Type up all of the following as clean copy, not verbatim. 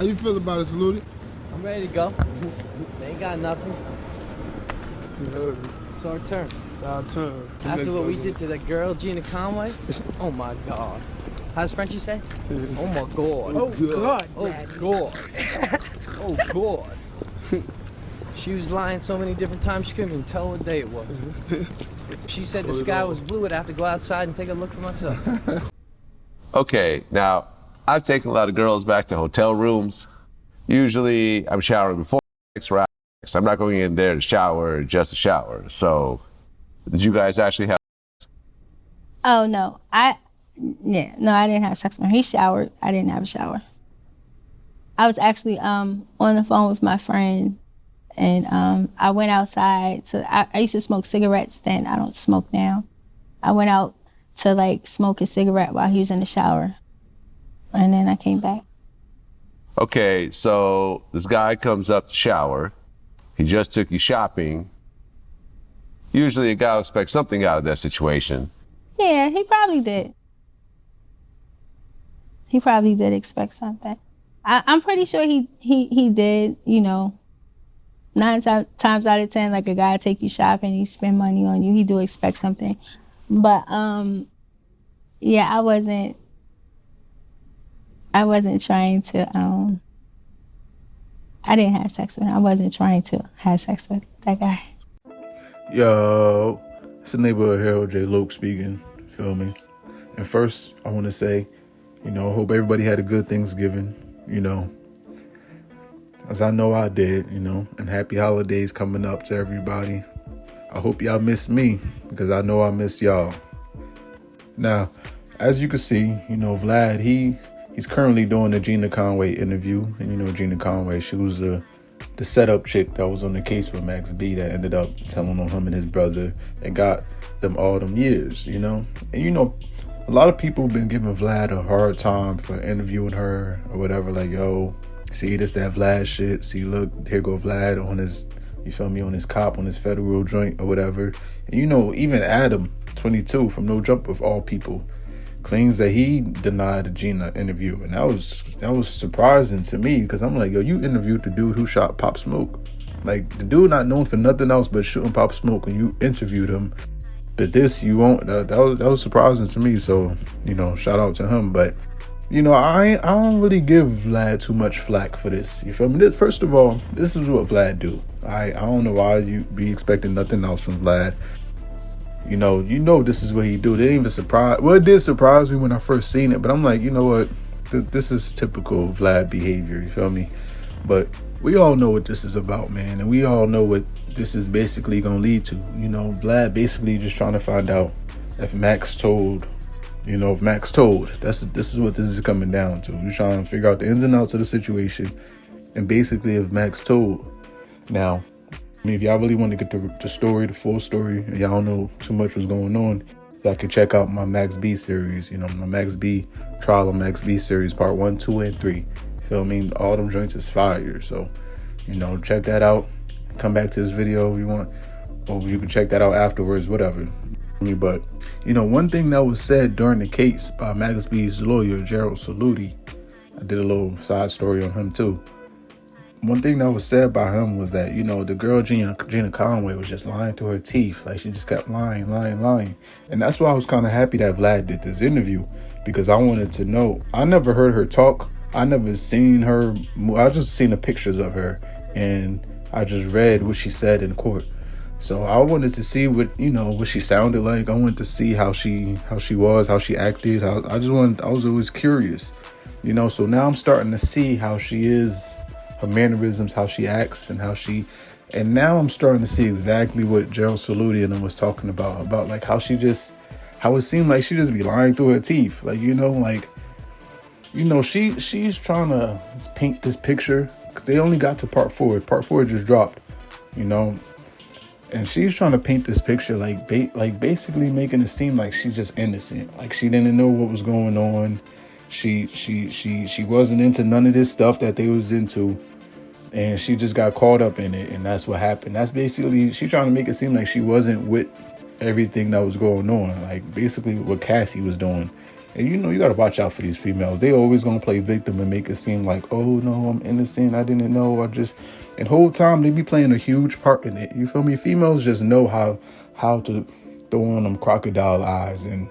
How you feel about it, Saluti? I'm ready to go. They ain't got nothing. It's our turn. It's our turn. After what we did to that girl, Gina Conway, oh my God. How's Frenchie say? Oh my God. Oh God. Oh God. Oh God. She was lying so many different times she couldn't even tell what day it was. She said the sky was blue. I'd have to go outside and take a look for myself. Okay, now, I've taken a lot of girls back to hotel rooms. Usually, I'm showering before sex or after sex. I'm not going in there to shower, just to shower. So, did you guys actually have? Oh, no. I didn't have sex with him. He showered. I didn't have a shower. I was actually on the phone with my friend, and I went outside. I used to smoke cigarettes then. I don't smoke now. I went out to like smoke a cigarette while he was in the shower, and then I came back. Okay, so this guy comes up to shower. He just took you shopping. Usually a guy will expect something out of that situation. Yeah, he probably did. He probably did expect something. I'm pretty sure he did, you know. 9 times out of 10, like a guy take you shopping, he spend money on you, he do expect something. But yeah, I wasn't trying to I didn't have sex with him. I wasn't trying to have sex with that guy. Yo, it's the neighborhood Harold J. Loke speaking, feel me? And first, I want to say, you know, hope everybody had a good Thanksgiving, you know, as I know I did, you know, and happy holidays coming up to everybody. I hope y'all miss me, because I know I miss y'all. Now, as you can see, you know, Vlad, he's currently doing the Gina Conway interview. And you know, Gina Conway, she was the setup chick that was on the case with Max B that ended up telling on him and his brother and got them all them years, you know? And you know, a lot of people have been giving Vlad a hard time for interviewing her or whatever, like, yo, see, this that Vlad shit. See, look, here go Vlad on his, you feel me, on his cop, on his federal joint or whatever. And you know, even Adam, 22, from No Jump of all people, claims that he denied the Gina interview. And that was surprising to me, because I'm like, yo, you interviewed the dude who shot Pop Smoke. Like, the dude not known for nothing else but shooting Pop Smoke, and you interviewed him. But this, you won't. That was surprising to me. So, you know, shout out to him. But, you know, I don't really give Vlad too much flack for this. You feel me? First of all, this is what Vlad do. I don't know why you be expecting nothing else from Vlad. You know this is what he do. It didn't even surprise. Well, it did surprise me when I first seen it, but I'm like, you know what? This is typical Vlad behavior. You feel me? But we all know what this is about, man, and we all know what this is basically gonna lead to. You know, Vlad basically just trying to find out if Max told. You know, if Max told. This is what this is coming down to. We're trying to figure out the ins and outs of the situation, and basically if Max told. Now, I mean, if y'all really want to get the story, the full story, and y'all don't know too much what's going on, y'all can check out my Max B series, you know, my Max B Trial of Max B series, part 1, 2, and 3. Feel me? All them joints is fire. So, you know, check that out. Come back to this video if you want, or you can check that out afterwards, whatever. But, you know, one thing that was said during the case by Max B's lawyer, Gerald Saluti, I did a little side story on him too. One thing that was said by him was that, you know, the girl Gina Conway was just lying through her teeth. Like, she just kept lying. And that's why I was kind of happy that Vlad did this interview, because I wanted to know. I never heard her talk. I never seen her. I just seen the pictures of her, and I just read what she said in court. So I wanted to see what she sounded like. I wanted to see how she was, how she acted. I was always curious, you know. So now I'm starting to see how she is, her mannerisms, how she acts, and now I'm starting to see exactly what Gerald Saluti and him was talking about like how it seemed like she just be lying through her teeth. Like, you know, like, you know, she's trying to paint this picture. They only got to part 4. Part 4 just dropped, you know. And she's trying to paint this picture like basically making it seem like she's just innocent. Like, she didn't know what was going on. She wasn't into none of this stuff that they was into. And she just got caught up in it, and that's what happened. That's basically, she's trying to make it seem like she wasn't with everything that was going on, like basically what Cassie was doing. And you gotta watch out for these females. They always gonna play victim and make it seem like, oh no, I'm innocent, I didn't know, and whole time they be playing a huge part in it. You feel me? Females just know how to throw on them crocodile eyes and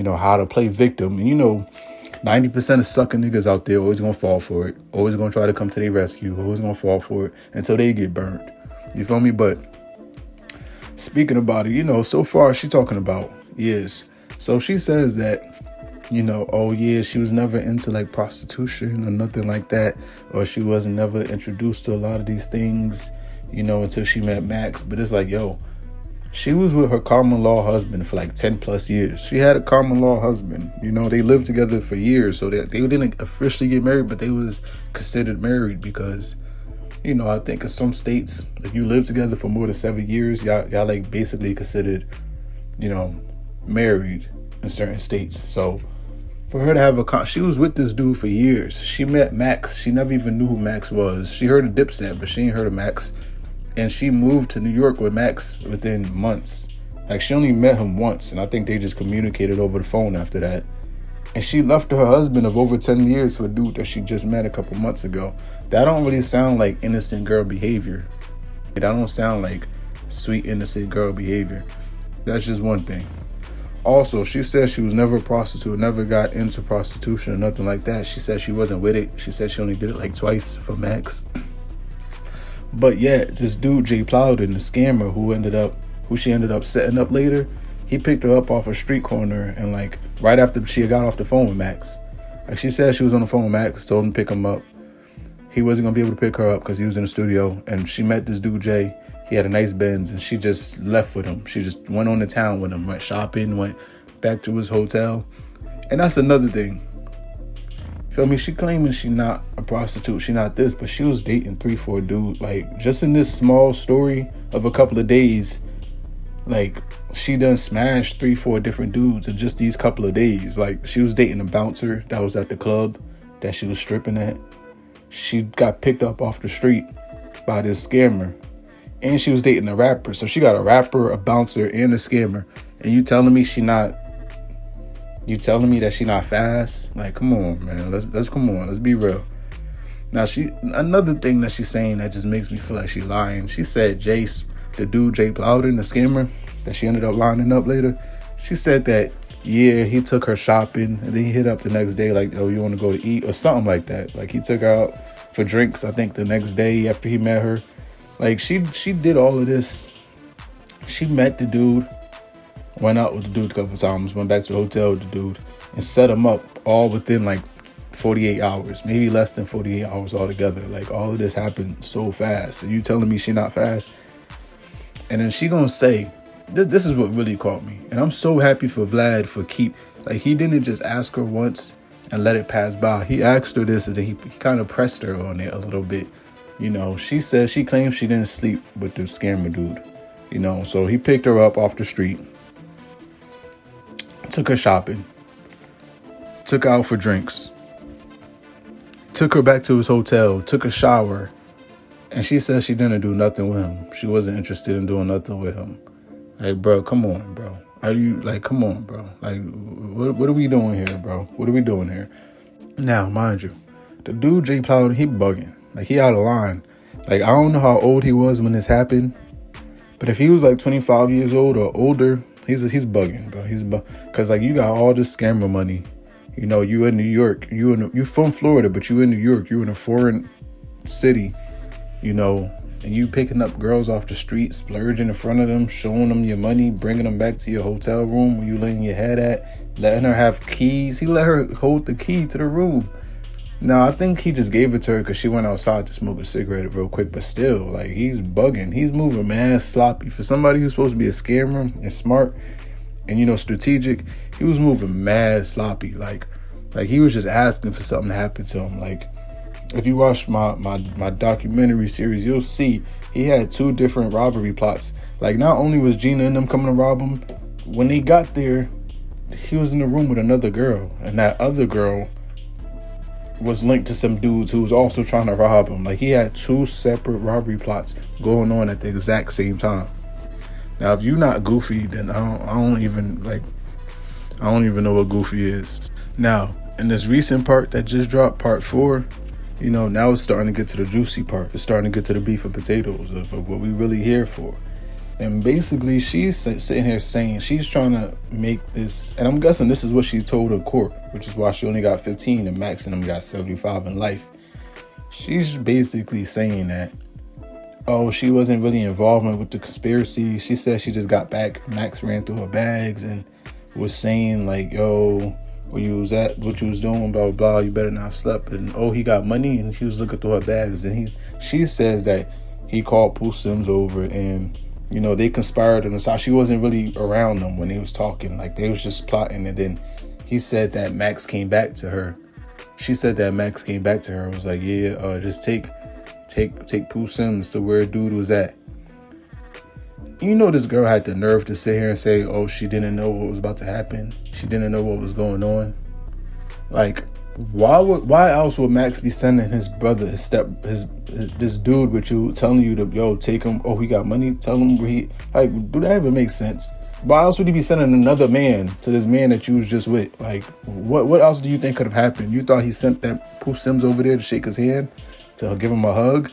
how to play victim. And 90% of sucking niggas out there always gonna fall for it, always gonna try to come to their rescue, always gonna fall for it until they get burned. You feel me? But speaking about it, so far she talking about years. So she says that, oh yeah, she was never into like prostitution or nothing like that, or she wasn't never introduced to a lot of these things, until she met Max. But it's like, yo, she was with her common law husband for like 10 plus years. She had a common law husband. They lived together for years. So they didn't officially get married, but they was considered married because, I think in some states, if you live together for more than 7 years, y'all like basically considered, married in certain states. So for her to have she was with this dude for years. She met Max. She never even knew who Max was. She heard of Dipset, but she ain't heard of Max. And she moved to New York with Max within months. Like, she only met him once, and I think they just communicated over the phone after that. And she left her husband of over 10 years for a dude that she just met a couple months ago. That don't really sound like innocent girl behavior. That don't sound like sweet, innocent girl behavior. That's just one thing. Also, she said she was never a prostitute, never got into prostitution or nothing like that. She said she wasn't with it. She said she only did it like twice for Max. But yeah, this dude, Jay Plowden, the scammer who she ended up setting up later, he picked her up off a street corner and like right after she got off the phone with Max. Like, she said she was on the phone with Max, told him to pick him up. He wasn't gonna be able to pick her up because he was in the studio, and she met this dude, Jay. He had a nice Benz, and she just left with him. She just went on the town with him, went shopping, went back to his hotel. And that's another thing. Feel me? She claiming she not a prostitute, she not this, but she was dating 3-4 dudes. Like, just in this small story of a couple of days, like, she done smashed 3-4 different dudes in just these couple of days. Like, she was dating a bouncer that was at the club that she was stripping at. She got picked up off the street by this scammer. And she was dating a rapper. So she got a rapper, a bouncer, and a scammer. And you telling me that she not fast? Like, come on, man. Let's come on. Let's be real. Now, another thing that she's saying that just makes me feel like she's lying. She said the dude Jay Plowden, the scammer that she ended up lining up later, she said that, yeah, he took her shopping and then he hit up the next day like, oh, you want to go to eat or something like that. Like, he took her out for drinks, I think, the next day after he met her. Like, she did all of this. She met the dude, went out with the dude a couple times, went back to the hotel with the dude, and set him up all within like 48 hours, maybe less than 48 hours altogether. Like, all of this happened so fast. And you telling me she not fast? And then she gonna say, this is what really caught me. And I'm so happy for Vlad he didn't just ask her once and let it pass by. He asked her this and then he kind of pressed her on it a little bit. She claims she didn't sleep with the scammer dude. So he picked her up off the street, took her shopping, took her out for drinks, took her back to his hotel, took a shower, and she said she didn't do nothing with him. She wasn't interested in doing nothing with him. Like, bro, come on, bro. Come on, bro. Like, what are we doing here, bro? What are we doing here? Now, mind you, the dude Jay Plowden, he bugging. Like, he out of line. Like, I don't know how old he was when this happened, but if he was like 25 years old or older, he's bugging, bro. Cause like, you got all this scammer money. You in New York. You from Florida, but you in New York. You in a foreign city. And you picking up girls off the street, splurging in front of them, showing them your money, bringing them back to your hotel room where you laying your head at, letting her have keys. He let her hold the key to the room. Now, I think he just gave it to her because she went outside to smoke a cigarette real quick, but still, like, he's bugging. He's moving mad sloppy. For somebody who's supposed to be a scammer and smart and, strategic, he was moving mad sloppy. Like he was just asking for something to happen to him. Like, if you watch my documentary series, you'll see he had 2 different robbery plots. Like, not only was Gina and them coming to rob him, when he got there, he was in the room with another girl, and that other girl was linked to some dudes who was also trying to rob him. Like, he had 2 separate robbery plots going on at the exact same time. Now, if you're not goofy, then I don't even know what goofy is. Now, in this recent part that just dropped, part 4, you know, now it's starting to get to the juicy part. It's starting to get to the beef and potatoes of what we really here for. And basically, she's sitting here saying she's trying to make this, and I'm guessing this is what she told her court, which is why she only got 15 and Max and them got 75 in life. She's basically saying that, oh, she wasn't really involved with the conspiracy. She said she just got back. Max ran through her bags and was saying like, yo, where you was at, what you was doing, blah, blah, blah, you better not have slept. And oh, he got money, and he was looking through her bags. And she says that he called Pooh Sims over and, you know, they conspired on the side. She wasn't really around them when they was talking. Like, they was just plotting. And then he said that Max came back to her. She said that Max came back to her and was like, yeah, just take Pooh Sims to where dude was at. You know, this girl had the nerve to sit here and say, oh, she didn't know what was about to happen. She didn't know what was going on. Like, why else would Max be sending his brother, this dude with you, telling you to, yo, take him, oh, he got money, tell him where he, like, do that even make sense? Why else would he be sending another man to this man that you was just with? Like, what else do you think could have happened? You thought he sent that Pooh Sims over there to shake his hand, to give him a hug?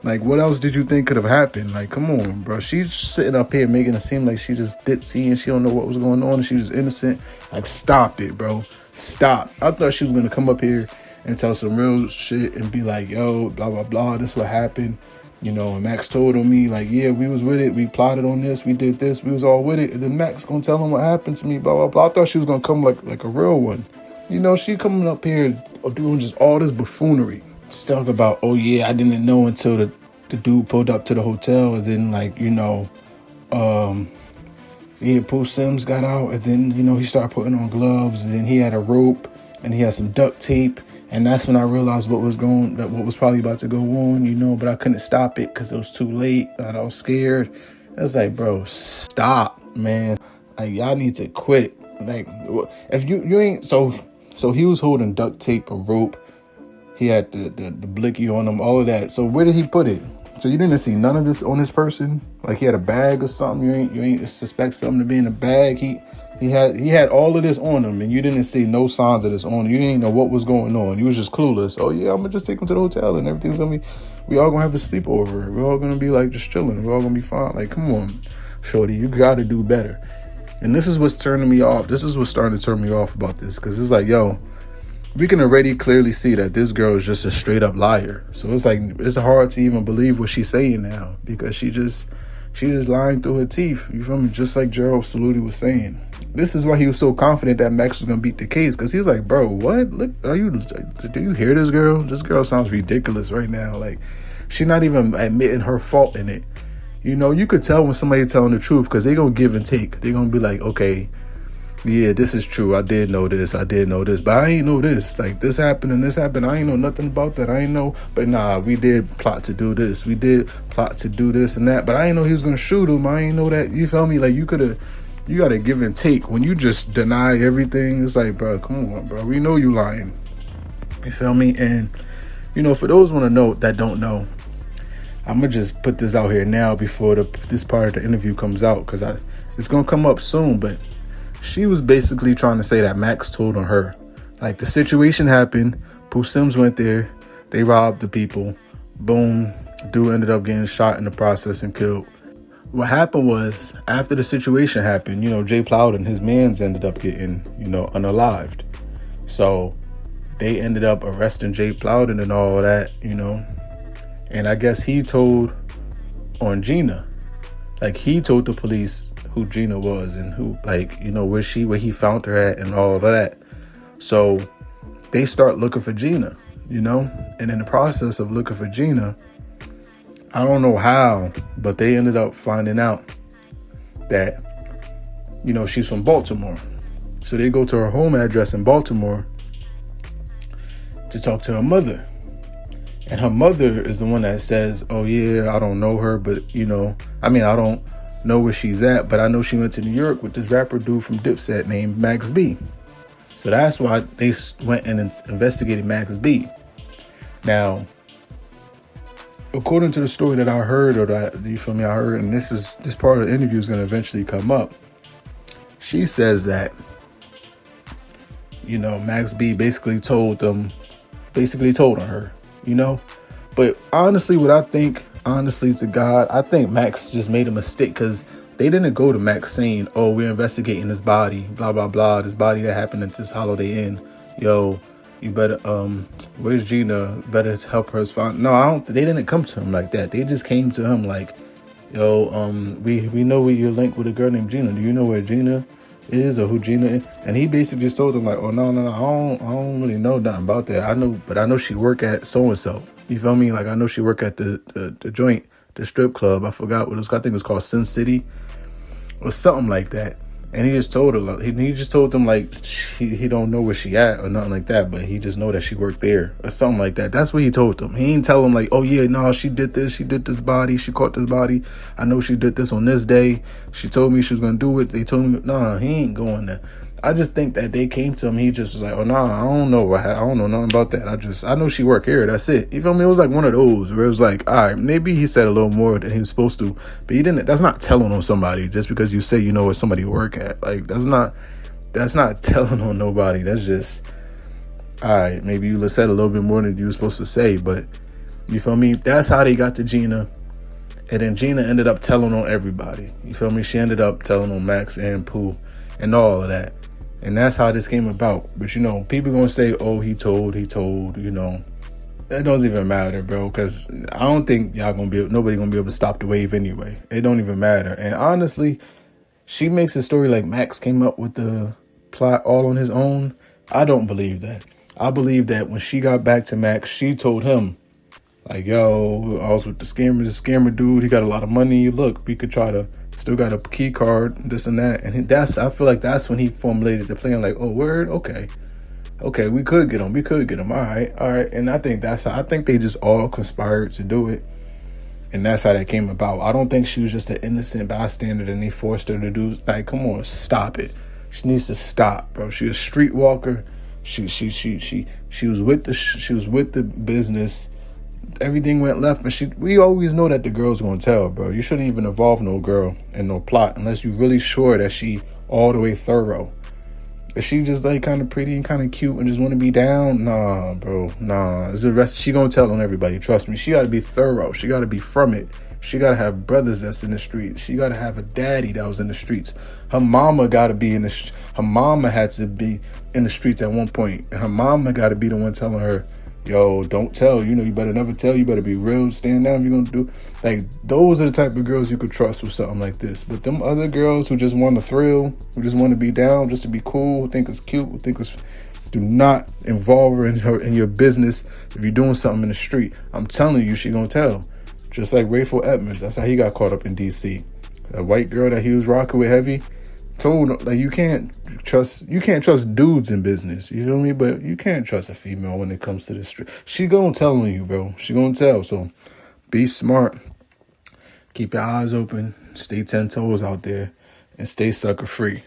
Like, what else did you think could have happened? Like, come on, bro. She's sitting up here making it seem like she just ditzy and she don't know what was going on and she was innocent. Like, stop it, bro. Stop. I thought she was going to come up here and tell some real shit and be like, yo, blah, blah, blah. This what happened. You know, and Max told on me, like, yeah, we was with it. We plotted on this. We did this. We was all with it. And then Max going to tell him what happened to me, blah, blah, blah. I thought she was going to come like a real one. You know, she coming up here doing just all this buffoonery. Just talk about, oh yeah, I didn't know until the dude pulled up to the hotel, and then, like, you know, Pooh Sims got out, and then, you know, he started putting on gloves, and then he had a rope and he had some duct tape, and that's when I realized what was probably about to go on, you know, but I couldn't stop it because it was too late. I was scared. I was like, bro, stop, man. Like, y'all need to quit. Like, if you ain't so he was holding duct tape, a rope. He had the blicky on him, all of that. So where did he put it? So you didn't see none of this on this person? Like, he had a bag or something? You ain't suspect something to be in a bag? He had all of this on him, and you didn't see no signs of this on him. You didn't know what was going on. You was just clueless. Oh yeah, I'm gonna just take him to the hotel and everything's gonna be, we all gonna have a sleepover. We're all gonna be like just chilling. We're all gonna be fine. Like, come on, shorty, you gotta do better. And this is what's turning me off. This is what's starting to turn me off about this, because it's like, yo, we can already clearly see that this girl is just a straight up liar. So it's like, it's hard to even believe what she's saying now, because she just lying through her teeth. You feel me? Just like Gerald Saluti was saying. This is why he was so confident that Max was gonna beat the case, because he was like, bro, what? Look, do you hear this girl? This girl sounds ridiculous right now. Like, she's not even admitting her fault in it. You know, you could tell when somebody telling the truth, because they gonna give and take. They gonna be like, okay, yeah, this is true. I did know this, but I ain't know this. Like, this happened and this happened. I ain't know nothing about that. I ain't know. But nah, we did plot to do this. We did plot to do this and that. But I ain't know he was gonna shoot him. I ain't know that. You feel me? Like, you gotta give and take. When you just deny everything, it's like, bro, come on, bro. We know you lying. You feel me? And, you know, for those that don't know, I'm gonna just put this out here now before this part of the interview comes out, because it's gonna come up soon. But she was basically trying to say that Max told on her. Like, the situation happened. Pooh Sims went there. They robbed the people. Boom. Dude ended up getting shot in the process and killed. What happened was, after the situation happened, you know, Jay Plowden, his mans ended up getting, you know, unalived. So they ended up arresting Jay Plowden and all that, you know. And I guess he told on Gina. Like, he told the police who Gina was and who, like, you know, where he found her at and all of that. So they start looking for Gina, you know. And in the process of looking for Gina, I don't know how, but they ended up finding out that, you know, she's from Baltimore. So they go to her home address in Baltimore to talk to her mother. And her mother is the one that says, oh yeah, I don't know her, but, you know, I don't know where she's at, but I know she went to New York with this rapper dude from Dipset named Max B. So that's why they went and investigated Max B. Now, according to the story that I heard, or that, you feel me, I heard, and this part of the interview is going to eventually come up. She says that, you know, Max B basically told on her, you know. But honestly, what I think, honestly to God, I think Max just made a mistake, because they didn't go to Max saying, oh, we're investigating this body, blah, blah, blah, this body that happened at this Holiday Inn. Yo, you better, where's Gina? Better help her find. No, they didn't come to him like that. They just came to him like, yo, we know you're linked with a girl named Gina. Do you know where Gina is or who Gina is? And he basically just told them like, oh, no, I don't really know nothing about that. I know she work at so-and-so. You feel me? Like, I know she work at the joint, the strip club. I forgot what it was. I think it was called Sin City or something like that. And he just told her, he just told them like he don't know where she at or nothing like that, but he just know that she worked there or something like that. That's what he told them. He ain't tell them like, oh yeah, no, she did this body, she caught this body. I know she did this on this day. She told me she was gonna do it. They told me, nah, he ain't going there. I just think that they came to him. He just was like, oh, nah, I don't know nothing about that. I know she work here. That's it. You feel me? It was like one of those where it was like, all right, maybe he said a little more than he was supposed to, but he didn't. That's not telling on somebody just because you say you know where somebody work at. Like, that's not telling on nobody. That's just, all right, maybe you said a little bit more than you were supposed to say, but you feel me? That's how they got to Gina. And then Gina ended up telling on everybody. You feel me? She ended up telling on Max and Pooh and all of that. And that's how this came about. But, you know, people going to say, oh, he told, you know. That doesn't even matter, bro, because I don't think nobody going to be able to stop the wave anyway. It don't even matter. And honestly, she makes a story like Max came up with the plot all on his own. I don't believe that. I believe that when she got back to Max, she told him, like, yo, I was with the scammer dude. He got a lot of money. Look, we could try to still got a key card, this and that. And I feel like that's when he formulated the plan. Like, oh, word, okay, we could get him. All right. And I think they just all conspired to do it. And that's how that came about. I don't think she was just an innocent bystander and they forced her to do. Like, come on, stop it. She needs to stop, bro. She was a streetwalker. She was with the business. Everything went left, and we always know that the girl's gonna tell, bro. You shouldn't even involve no girl in no plot unless you're really sure that she all the way thorough. If she just like kind of pretty and kind of cute and just want to be down, nah, bro, nah. It's the rest. She gonna tell on everybody. Trust me. She gotta be thorough. She gotta be from it. She gotta have brothers that's in the streets. She gotta have a daddy that was in the streets. Her mama gotta be in the. Her mama had to be in the streets at one point. And her mama gotta be the one telling her, yo, don't tell. You know, you better never tell. You better be real. Stand down if you're going to do. Like, those are the type of girls you could trust with something like this. But them other girls who just want to thrill, who just want to be down, just to be cool, who think it's cute, who think it's... Do not involve her in your business if you're doing something in the street. I'm telling you, she going to tell. Just like Rayful Edmonds. That's how he got caught up in D.C. That white girl that he was rocking with heavy told, like, you can't trust dudes in business, you feel me? But you can't trust a female when it comes to the street. She gonna tell on you, bro. She gonna tell. So be smart, keep your eyes open, stay 10 toes out there, and stay sucker free.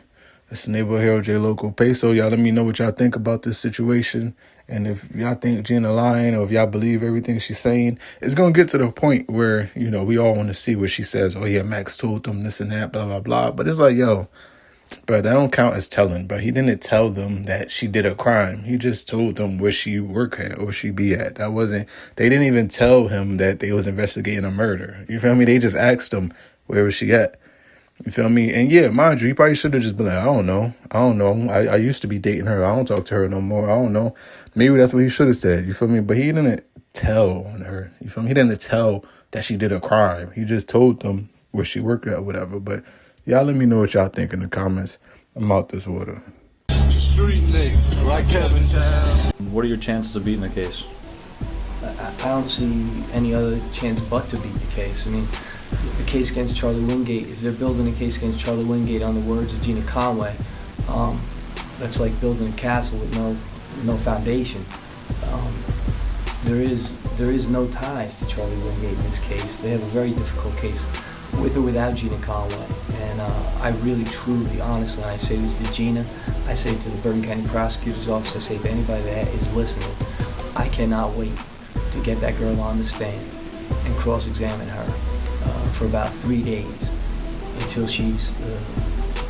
It's the neighborhood hero J Local Peso. Y'all let me know what y'all think about this situation, and if y'all think Gina lying or if y'all believe everything she's saying. It's gonna get to the point where, you know, we all want to see what she says. Oh yeah, Max told them this and that, blah blah blah. But it's like, yo, but that don't count as telling. But he didn't tell them that she did a crime. He just told them where she work at or she be at. They didn't even tell him that they was investigating a murder. You feel me? They just asked him, where was she at? You feel me? And yeah, mind you, he probably should have just been like, I don't know. I used to be dating her. I don't talk to her no more. I don't know. Maybe that's what he should have said. You feel me? But he didn't tell on her. You feel me? He didn't tell that she did a crime. He just told them where she worked at or whatever. But y'all let me know what y'all think in the comments. I'm out this water. Street nigga, like Kevin Town. What are your chances of beating the case? I don't see any other chance but to beat the case. I mean, the case against Charlie Wingate, if they're building a case against Charlie Wingate on the words of Gina Conway, that's like building a castle with no foundation. There is no ties to Charlie Wingate in this case. They have a very difficult case with or without Gina Conway. And I really, truly, honestly, I say this to Gina, I say it to the Bergen County Prosecutor's Office, I say to anybody that is listening, I cannot wait to get that girl on the stand and cross-examine her for about 3 days until she's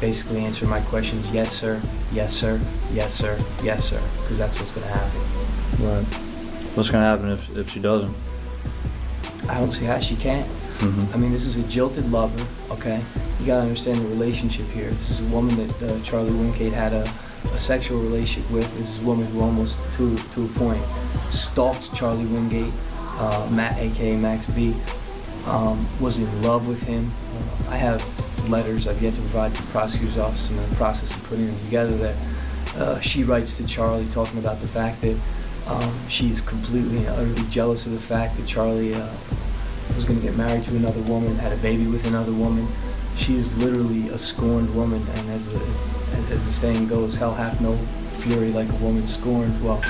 basically answering my questions, yes sir, yes sir, yes sir, yes sir, because that's what's going to happen. Right. What's gonna happen if she doesn't? I don't see how she can. I mean, this is a jilted lover, okay? You gotta understand the relationship here. This is a woman that Charlie Wingate had a sexual relationship with. This is a woman who almost, to a point, stalked Charlie Wingate, Matt, aka Max B, was in love with him. I have letters I've yet to provide to the prosecutor's office. I'm in the process of putting them together that she writes to Charlie talking about the fact that she's completely and utterly jealous of the fact that Charlie was going to get married to another woman, had a baby with another woman. She is literally a scorned woman, and as the saying goes, hell hath no fury like a woman scorned. Well,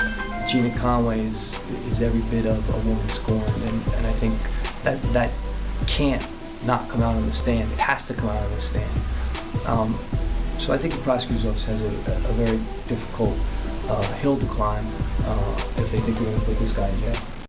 Gina Conway is every bit of a woman scorned, and I think that can't not come out on the stand. It has to come out on the stand. So I think the prosecutor's office has a very difficult hill to climb if they think they're going to put this guy in jail.